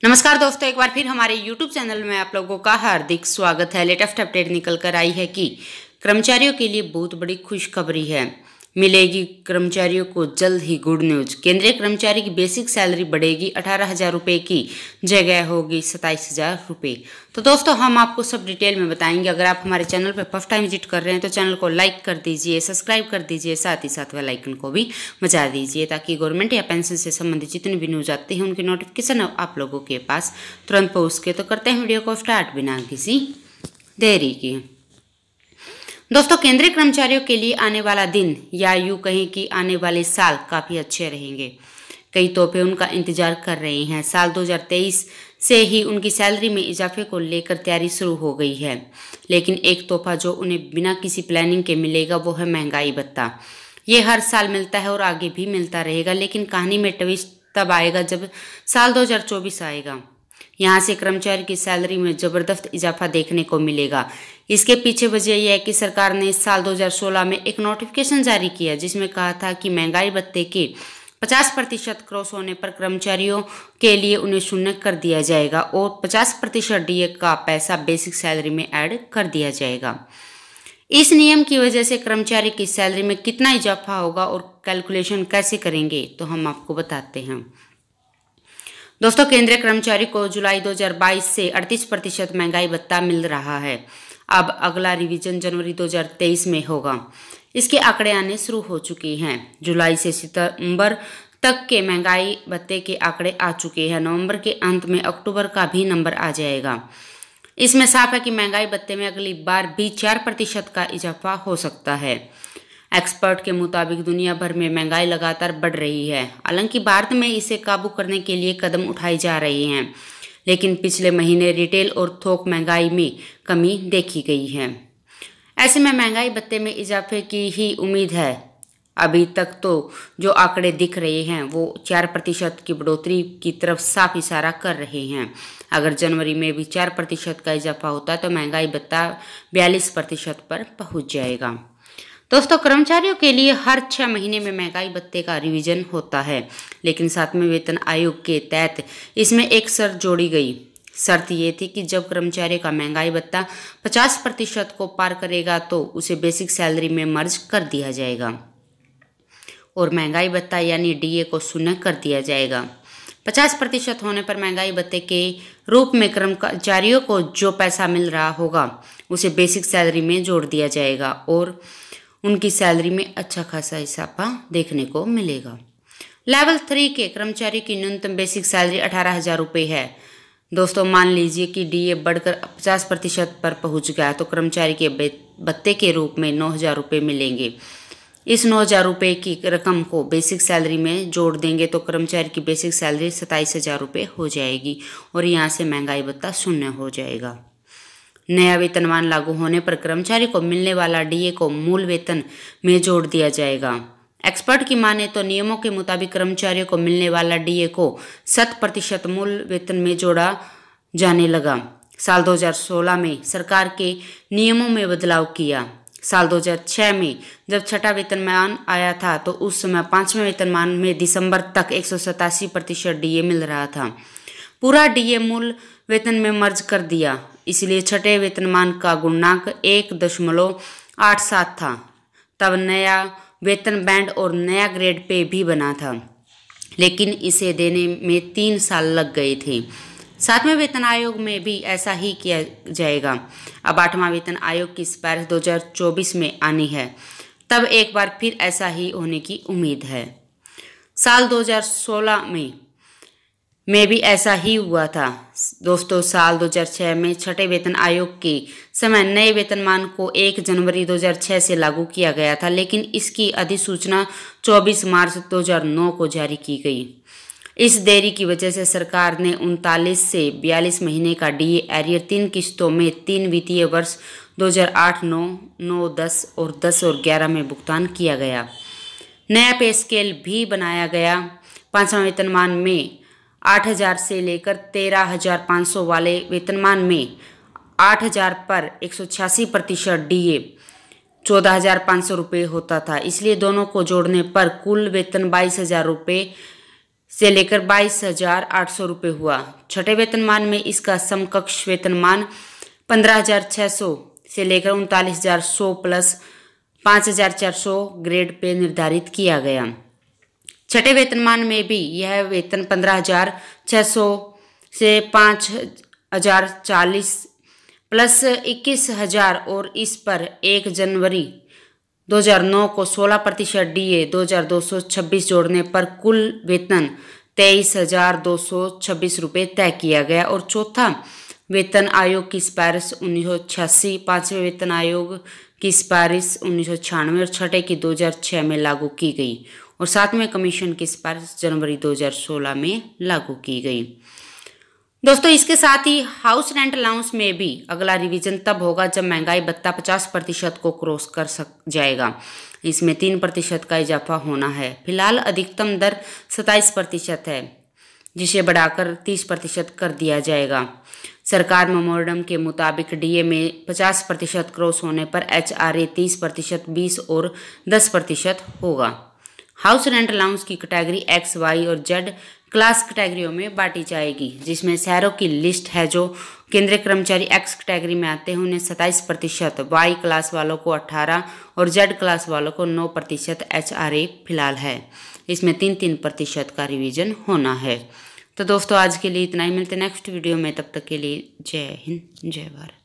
नमस्कार दोस्तों, एक बार फिर हमारे YouTube चैनल में आप लोगों का हार्दिक स्वागत है। लेटेस्ट अपडेट निकल कर आई है कि कर्मचारियों के लिए बहुत बड़ी खुशखबरी है। मिलेगी कर्मचारियों को जल्द ही गुड न्यूज। केंद्रीय कर्मचारी की बेसिक सैलरी बढ़ेगी, 18,000 रुपये की जगह होगी 27,000 रुपये। तो दोस्तों हम आपको सब डिटेल में बताएंगे। अगर आप हमारे चैनल पर फर्स्ट टाइम विजिट कर रहे हैं तो चैनल को लाइक कर दीजिए, सब्सक्राइब कर दीजिए, साथ ही साथ बेल आइकन को भी बजा दीजिए ताकि गवर्नमेंट या पेंशन से संबंधित जितनी भी न्यूज आती है उनकी नोटिफिकेशन आप लोगों के पास तुरंत पहुँच के। तो करते हैं वीडियो को स्टार्ट बिना किसी देरी की। दोस्तों, केंद्रीय कर्मचारियों के लिए आने वाला दिन या यूँ कहें कि आने वाले साल काफ़ी अच्छे रहेंगे। कई तोहफे उनका इंतजार कर रहे हैं। साल 2023 से ही उनकी सैलरी में इजाफे को लेकर तैयारी शुरू हो गई है, लेकिन एक तोहफा जो उन्हें बिना किसी प्लानिंग के मिलेगा वो है महंगाई भत्ता। ये हर साल मिलता है और आगे भी मिलता रहेगा, लेकिन कहानी में ट्विस्ट तब आएगा जब साल 2024 आएगा। यहाँ से कर्मचारी की सैलरी में ज़बरदस्त इजाफा देखने को मिलेगा। इसके पीछे वजह यह है कि सरकार ने इस साल 2016 में एक नोटिफिकेशन जारी किया जिसमें कहा था कि महंगाई भत्ते के 50% क्रॉस होने पर कर्मचारियों के लिए उन्हें शून्य कर दिया जाएगा और 50% डीए का पैसा बेसिक सैलरी में ऐड कर दिया जाएगा। इस नियम की वजह से कर्मचारी की सैलरी में कितना इजाफा होगा और कैलकुलेशन कैसे करेंगे तो हम आपको बताते हैं। दोस्तों, केंद्रीय कर्मचारी को जुलाई 2022 से 38% महंगाई भत्ता मिल रहा है। अब अगला रिवीजन जनवरी 2023 में होगा। इसके आंकड़े आने शुरू हो चुके हैं। जुलाई से सितंबर तक के महंगाई भत्ते के आंकड़े आ चुके हैं। नवंबर के अंत में अक्टूबर का भी नंबर आ जाएगा। इसमें साफ है कि महंगाई भत्ते में अगली बार भी 4% का इजाफा हो सकता है। एक्सपर्ट के मुताबिक दुनिया भर में महंगाई लगातार बढ़ रही है। हालांकि भारत में इसे काबू करने के लिए कदम उठाए जा रहे हैं, लेकिन पिछले महीने रिटेल और थोक महंगाई में कमी देखी गई है। ऐसे में महंगाई भत्ते में इजाफे की ही उम्मीद है। अभी तक तो जो आंकड़े दिख रहे हैं वो 4% की बढ़ोतरी की तरफ साफ इशारा कर रहे हैं। अगर जनवरी में भी 4% का इजाफा होता तो महंगाई भत्ता 42% पर पहुंच जाएगा। दोस्तों, कर्मचारियों के लिए हर 6 महीने में महंगाई भत्ते का रिवीजन होता है, लेकिन 7वें वेतन आयोग के तहत इसमें एक शर्त जोड़ी गई। शर्त ये थी कि जब कर्मचारी का महंगाई भत्ता 50% को पार करेगा तो उसे बेसिक सैलरी में मर्ज कर दिया जाएगा और महंगाई भत्ता यानी डीए को शून्य कर दिया जाएगा। 50% होने पर महंगाई भत्ते के रूप में कर्मचारियों को जो पैसा मिल रहा होगा उसे बेसिक सैलरी में जोड़ दिया जाएगा और उनकी सैलरी में अच्छा खासा इजाफा देखने को मिलेगा। लेवल 3 के कर्मचारी की न्यूनतम बेसिक सैलरी 18,000 रुपये है। दोस्तों, मान लीजिए कि डीए बढ़कर 50% पर पहुंच गया तो कर्मचारी के भत्ते के रूप में 9,000 रुपये मिलेंगे। इस 9,000 रुपये की रकम को बेसिक सैलरी में जोड़ देंगे तो कर्मचारी की बेसिक सैलरी 27,000 रुपये हो जाएगी और यहाँ से महंगाई भत्ता शून्य हो जाएगा। नया वेतनमान लागू होने पर कर्मचारी को मिलने वाला डीए को मूल वेतन में जोड़ दिया जाएगा। एक्सपर्ट की माने तो नियमों के मुताबिक कर्मचारियों को मिलने वाला डीए को 100% मूल वेतन में जोड़ा जाने लगा। साल 2016 में सरकार के नियमों में बदलाव किया। साल 2006 में जब छठा वेतनमान आया था तो उस समय 5वें वेतनमान में दिसंबर तक 187% डीए मिल रहा था। पूरा डीए मूल वेतन में मर्ज कर दिया, इसलिए छठे वेतनमान का गुणांक 1.87 था। तब नया वेतन बैंड और नया ग्रेड पे भी बना था, लेकिन इसे देने में 3 साल लग गए थे। 7वें वेतन आयोग में भी ऐसा ही किया जाएगा। अब 8वां वेतन आयोग की सिफारिश 2024 में आनी है, तब एक बार फिर ऐसा ही होने की उम्मीद है। साल 2016 में भी ऐसा ही हुआ था। दोस्तों, साल 2006 में छठे वेतन आयोग के समय नए वेतनमान को 1 जनवरी 2006 से लागू किया गया था, लेकिन इसकी अधिसूचना 24 मार्च 2009 को जारी की गई। इस देरी की वजह से सरकार ने 39 से 42 महीने का डीए एरियर 3 किस्तों में 3 वित्तीय वर्ष 2008, 9, 9, 10 और 10 और 11 में भुगतान किया गया। नया पे स्केल भी बनाया गया। 5वां वेतनमान में 8,000 से लेकर 13,500 वाले वेतनमान में 8,000 पर 186% डीए 14,500 रुपये होता था। इसलिए दोनों को जोड़ने पर कुल वेतन 22,000 रुपये से लेकर 22,800 रुपये हुआ। छठे वेतनमान में इसका समकक्ष वेतनमान 15,600 से लेकर 39,100 प्लस 5,400 ग्रेड पे निर्धारित किया गया। छठे वेतनमान में भी यह वेतन 15,600 से 5,040 प्लस 21,000 और इस पर 1 जनवरी 2009 को 16% DA 2,226 जोड़ने पर कुल वेतन 23,226 रुपये तय किया गया। और चौथा वेतन आयोग की सिफारिश 1986, पांचवें वेतन आयोग की सिफारिश 1996 और छठे की 2006 में लागू की गई और सातवें कमीशन की सिफारिश जनवरी 2016 में लागू की गई। दोस्तों, इसके साथ ही हाउस रेंट अलाउंस में भी अगला रिवीजन तब होगा जब महंगाई भत्ता 50% को क्रॉस कर जाएगा। इसमें 3% का इजाफा होना है। फिलहाल अधिकतम दर 27% है, जिसे बढ़ाकर 30% कर दिया जाएगा। सरकार मेमोरेंडम के मुताबिक DA में 50% क्रॉस होने पर HRA 30%, 20 और 10% होगा। हाउस रेंट अलाउंस की कैटेगरी X, Y और Z क्लास कैटेगरियों में बांटी जाएगी, जिसमें शहरों की लिस्ट है। जो केंद्रीय कर्मचारी X कैटेगरी में आते हैं उन्हें 27%, Y क्लास वालों को 18% और Z क्लास वालों को 9% HRA फिलहाल है। इसमें 3-3% का रिवीजन होना है। तो दोस्तों, आज के लिए इतना ही। मिलते हैं नेक्स्ट वीडियो में, तब तक के लिए जय हिंद, जय भारत।